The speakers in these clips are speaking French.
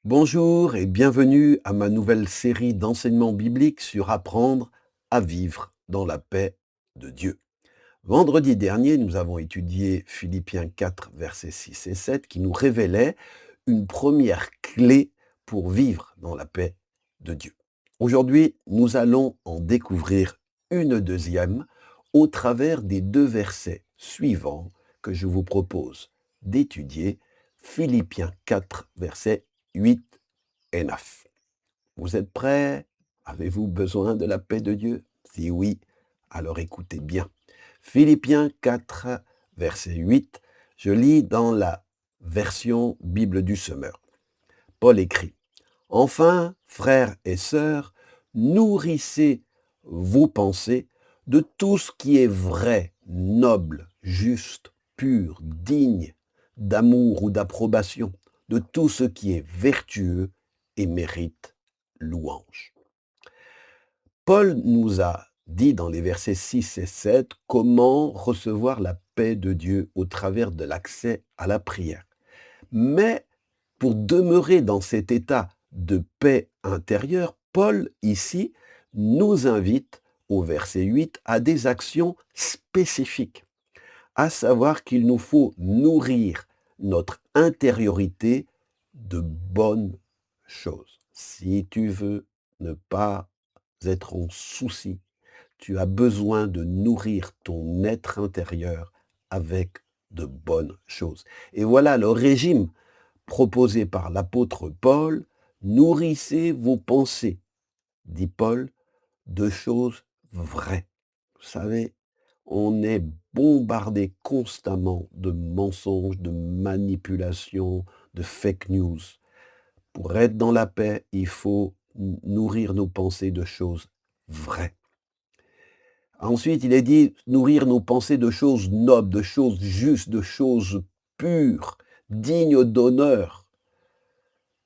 Bonjour et bienvenue à ma nouvelle série d'enseignements bibliques sur apprendre à vivre dans la paix de Dieu. Vendredi dernier, nous avons étudié Philippiens 4, versets 6 et 7, qui nous révélait une première clé pour vivre dans la paix de Dieu. Aujourd'hui, nous allons en découvrir une deuxième au travers des deux versets suivants que je vous propose d'étudier, Philippiens 4, versets 8 et 9. Vous êtes prêts? Avez-vous besoin de la paix de Dieu? Si oui, alors écoutez bien. Philippiens 4, verset 8, je lis dans la version Bible du Semeur. Paul écrit: Enfin, frères et sœurs, nourrissez vos pensées de tout ce qui est vrai, noble, juste, pur, digne d'amour ou d'approbation, de tout ce qui est vertueux et mérite louange. Paul nous a dit dans les versets 6 et 7 comment recevoir la paix de Dieu au travers de l'accès à la prière. Mais pour demeurer dans cet état de paix intérieure, Paul, ici, nous invite, au verset 8, à des actions spécifiques, à savoir qu'il nous faut nourrir notre intériorité de bonnes choses. Si tu veux ne pas être en souci, tu as besoin de nourrir ton être intérieur avec de bonnes choses. Et voilà le régime proposé par l'apôtre Paul: nourrissez vos pensées, dit Paul, de choses vraies. Vous savez, on est bombardé constamment de mensonges, de manipulations, de fake news. Pour être dans la paix, il faut nourrir nos pensées de choses vraies. Ensuite, il est dit nourrir nos pensées de choses nobles, de choses justes, de choses pures, dignes d'honneur.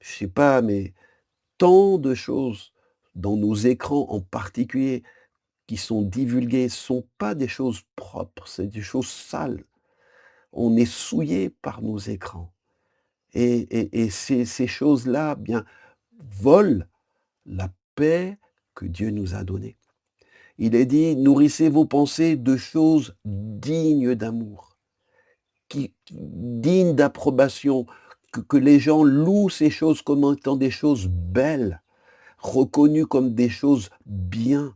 Je sais pas, mais tant de choses dans nos écrans en particulier qui sont divulguées sont pas des choses propres, c'est des choses sales. On est souillé par nos écrans et ces choses-là, bien, volent la paix que Dieu nous a donnée. Il est dit: «Nourrissez vos pensées de choses dignes d'amour, dignes d'approbation», que les gens louent ces choses comme étant des choses belles, reconnues comme des choses bien.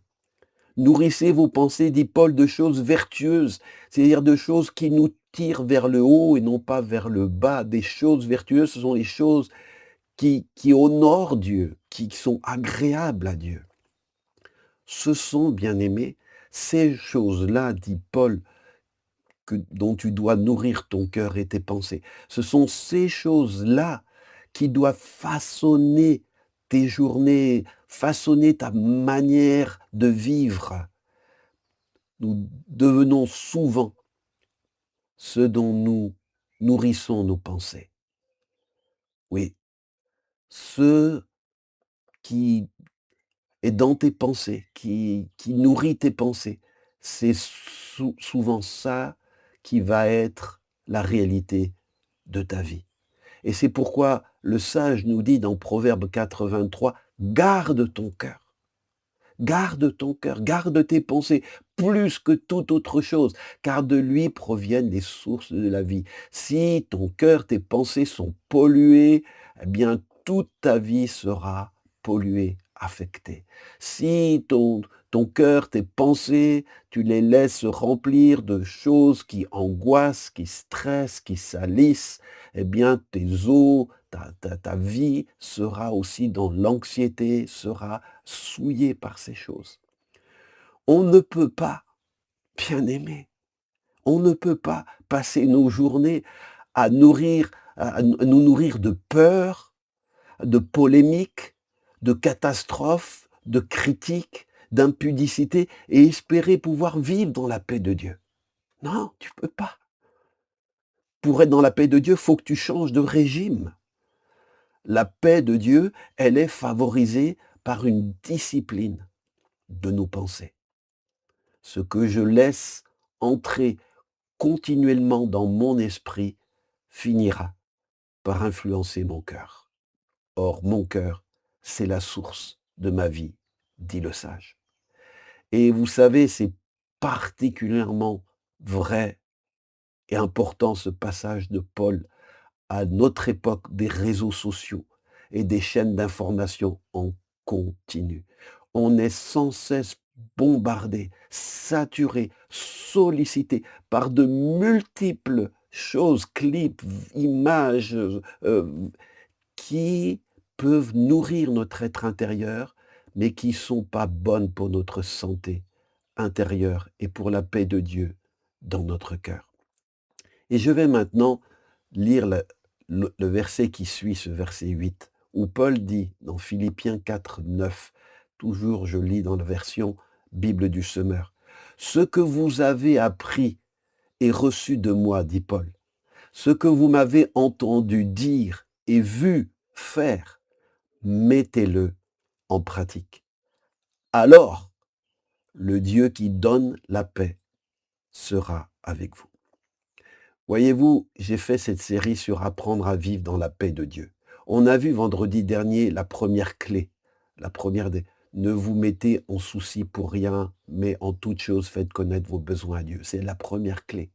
Nourrissez vos pensées, dit Paul, de choses vertueuses, c'est-à-dire de choses qui nous tirent vers le haut et non pas vers le bas. Des choses vertueuses, ce sont les choses qui honorent Dieu, qui sont agréables à Dieu. Ce sont, bien-aimés, ces choses-là, dit Paul, dont tu dois nourrir ton cœur et tes pensées. Ce sont ces choses-là qui doivent façonner tes journées, façonner ta manière de vivre. Nous devenons souvent ce dont nous nourrissons nos pensées. Oui, ce qui est dans tes pensées, qui nourrit tes pensées, c'est souvent ça qui va être la réalité de ta vie. Et c'est pourquoi le sage nous dit dans Proverbe 4, 23, garde ton cœur. Garde ton cœur, garde tes pensées plus que toute autre chose, car de lui proviennent les sources de la vie. Si ton cœur, tes pensées sont polluées, eh bien toute ta vie sera polluée, affectée. Si ton cœur, tes pensées, tu les laisses remplir de choses qui angoissent, qui stressent, qui salissent, eh bien tes os, ta vie sera aussi dans l'anxiété, sera souillée par ces choses. On ne peut pas, bien aimer, on ne peut pas passer nos journées à nous nourrir de peur, de polémiques, de catastrophes, de critiques, d'impudicité et espérer pouvoir vivre dans la paix de Dieu. Non, tu peux pas. Pour être dans la paix de Dieu, il faut que tu changes de régime. La paix de Dieu, elle est favorisée par une discipline de nos pensées. Ce que je laisse entrer continuellement dans mon esprit finira par influencer mon cœur. Or, mon cœur, c'est la source de ma vie, dit le sage. Et vous savez, c'est particulièrement vrai et important ce passage de Paul à notre époque des réseaux sociaux et des chaînes d'information en continu. On est sans cesse bombardé, saturé, sollicité par de multiples choses, clips, images, qui peuvent nourrir notre être intérieur, mais qui ne sont pas bonnes pour notre santé intérieure et pour la paix de Dieu dans notre cœur. Et je vais maintenant lire le verset qui suit ce verset 8, où Paul dit dans Philippiens 4, 9, toujours je lis dans la version Bible du Semeur, ce que vous avez appris et reçu de moi, dit Paul, ce que vous m'avez entendu dire et vu faire, mettez-le en pratique. Alors, le Dieu qui donne la paix sera avec vous. Voyez-vous, j'ai fait cette série sur apprendre à vivre dans la paix de Dieu. On a vu vendredi dernier la première clé, la première des ne vous mettez en souci pour rien, mais en toute chose faites connaître vos besoins à Dieu. C'est la première clé.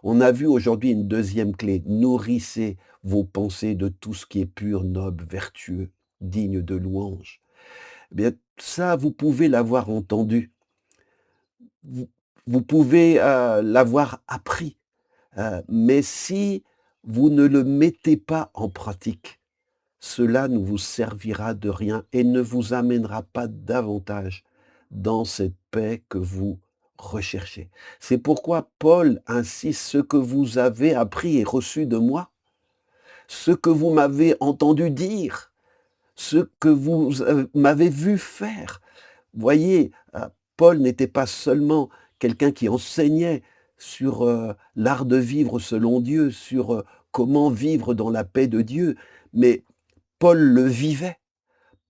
On a vu aujourd'hui une deuxième clé, nourrissez vos pensées de tout ce qui est pur, noble, vertueux, digne de louange. Eh bien, ça, vous pouvez l'avoir entendu, vous, vous pouvez l'avoir appris. Mais si vous ne le mettez pas en pratique, cela ne vous servira de rien et ne vous amènera pas davantage dans cette paix que vous recherchez. C'est pourquoi Paul insiste, ce que vous avez appris et reçu de moi, ce que vous m'avez entendu dire, ce que vous m'avez vu faire. Voyez, Paul n'était pas seulement quelqu'un qui enseignait sur l'art de vivre selon Dieu, sur comment vivre dans la paix de Dieu, mais Paul le vivait.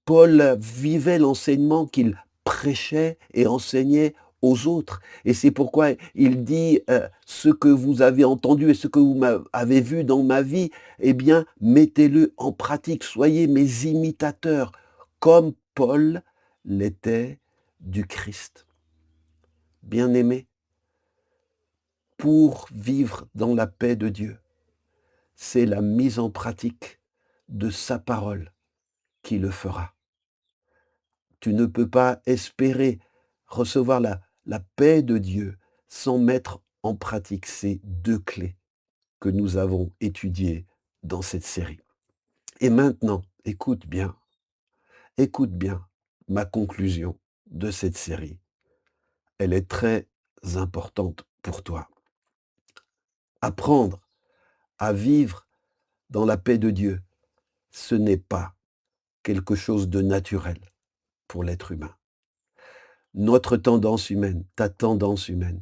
Paul vivait l'enseignement qu'il prêchait et enseignait aux autres. Et c'est pourquoi il dit ce que vous avez entendu et ce que vous avez vu dans ma vie, eh bien, mettez-le en pratique. Soyez mes imitateurs, comme Paul l'était du Christ. Bien-aimés, pour vivre dans la paix de Dieu, c'est la mise en pratique de sa parole qui le fera. Tu ne peux pas espérer recevoir la paix de Dieu sans mettre en pratique ces deux clés que nous avons étudiées dans cette série. Et maintenant, écoute bien ma conclusion de cette série. Elle est très importante pour toi. Apprendre à vivre dans la paix de Dieu, ce n'est pas quelque chose de naturel pour l'être humain. Notre tendance humaine, ta tendance humaine,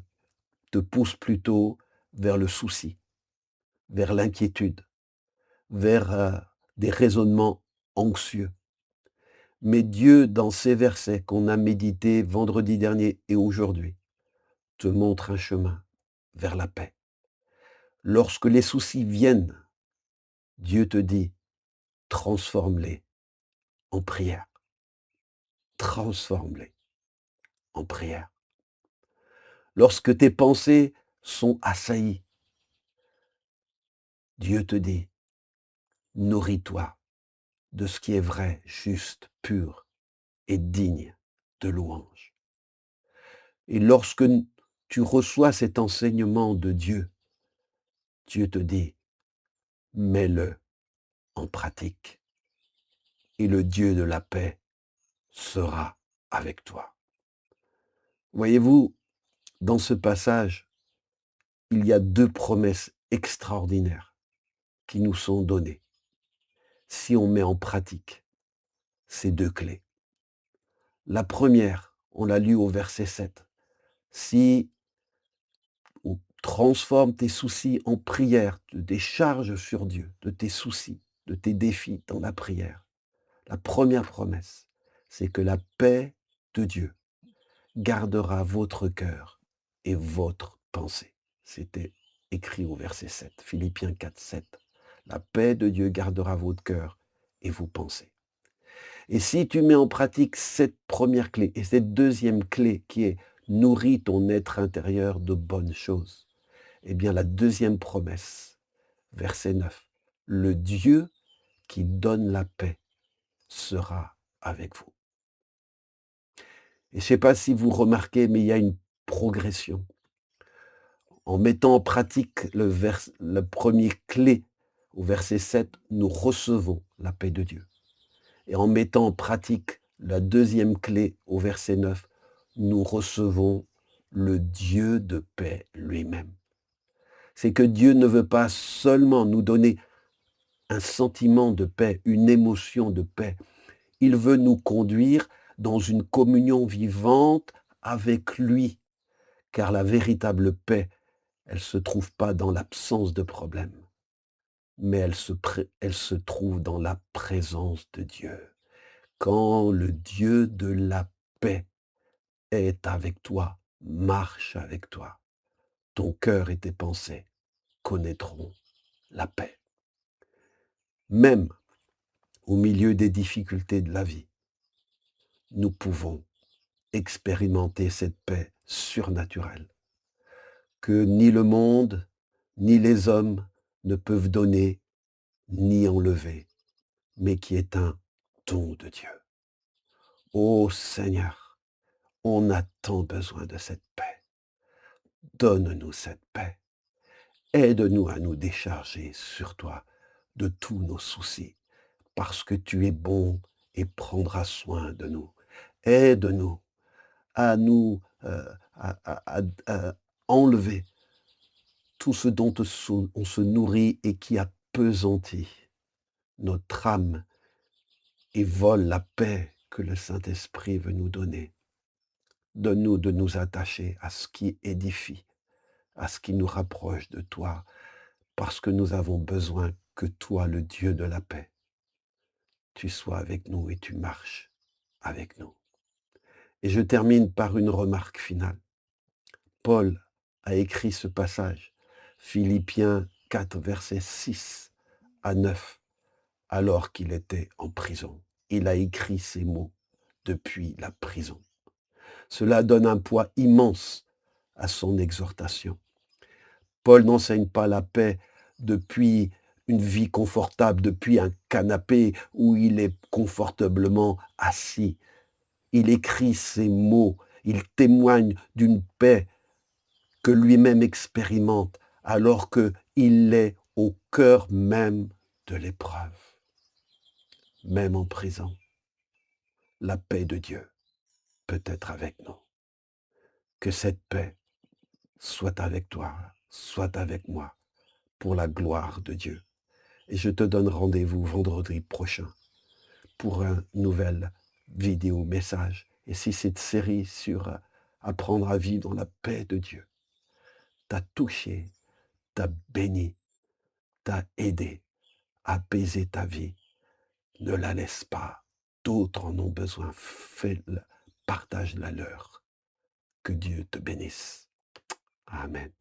te pousse plutôt vers le souci, vers l'inquiétude, vers des raisonnements anxieux. Mais Dieu, dans ces versets qu'on a médités vendredi dernier et aujourd'hui, te montre un chemin vers la paix. Lorsque les soucis viennent, Dieu te dit, transforme-les en prière. Transforme-les en prière. Lorsque tes pensées sont assaillies, Dieu te dit, nourris-toi de ce qui est vrai, juste, pur et digne de louange. Et lorsque tu reçois cet enseignement de Dieu, Dieu te dit, mets-le en pratique et le Dieu de la paix sera avec toi. Voyez-vous, dans ce passage, il y a deux promesses extraordinaires qui nous sont données si on met en pratique ces deux clés. La première, on l'a lu au verset 7, si on transforme tes soucis en prière, te décharge sur Dieu de tes soucis, de tes défis dans la prière. La première promesse, c'est que la paix de Dieu gardera votre cœur et votre pensée. C'était écrit au verset 7, Philippiens 4, 7. La paix de Dieu gardera votre cœur et vous pensez. Et si tu mets en pratique cette première clé et cette deuxième clé qui est nourris ton être intérieur de bonnes choses, eh bien la deuxième promesse, verset 9, le Dieu qui donne la paix sera avec vous. Et je ne sais pas si vous remarquez, mais il y a une progression. En mettant en pratique le premier clé au verset 7, nous recevons la paix de Dieu. Et en mettant en pratique la deuxième clé au verset 9, nous recevons le Dieu de paix lui-même. C'est que Dieu ne veut pas seulement nous donner un sentiment de paix, une émotion de paix. Il veut nous conduire dans une communion vivante avec lui, car la véritable paix, elle ne se trouve pas dans l'absence de problème, mais elle se trouve dans la présence de Dieu. Quand le Dieu de la paix est avec toi, marche avec toi, ton cœur et tes pensées connaîtront la paix. Même au milieu des difficultés de la vie, nous pouvons expérimenter cette paix surnaturelle que ni le monde, ni les hommes ne peuvent donner ni enlever, mais qui est un don de Dieu. Ô Seigneur, on a tant besoin de cette paix. Donne-nous cette paix. Aide-nous à nous décharger sur toi de tous nos soucis, parce que tu es bon et prendras soin de nous. Aide-nous à nous à enlever tout ce dont on se nourrit et qui appesantit notre âme et vole la paix que le Saint-Esprit veut nous donner. Donne-nous de nous attacher à ce qui édifie, à ce qui nous rapproche de toi, parce que nous avons besoin que toi, le Dieu de la paix, tu sois avec nous et tu marches avec nous. Et je termine par une remarque finale. Paul a écrit ce passage, Philippiens 4, versets 6 à 9, alors qu'il était en prison. Il a écrit ces mots depuis la prison. Cela donne un poids immense à son exhortation. Paul n'enseigne pas la paix depuis une vie confortable, depuis un canapé où il est confortablement assis. Il écrit ces mots, il témoigne d'une paix que lui-même expérimente alors qu'il est au cœur même de l'épreuve. Même en prison, la paix de Dieu peut être avec nous. Que cette paix soit avec toi, soit avec moi, pour la gloire de Dieu. Et je te donne rendez-vous vendredi prochain pour un nouvel vidéo message. Et si cette série sur apprendre à vivre dans la paix de Dieu t'a touché, t'a béni, t'a aidé, à apaiser ta vie, ne la laisse pas. D'autres en ont besoin. Fais-le, partage-la leur. Que Dieu te bénisse. Amen.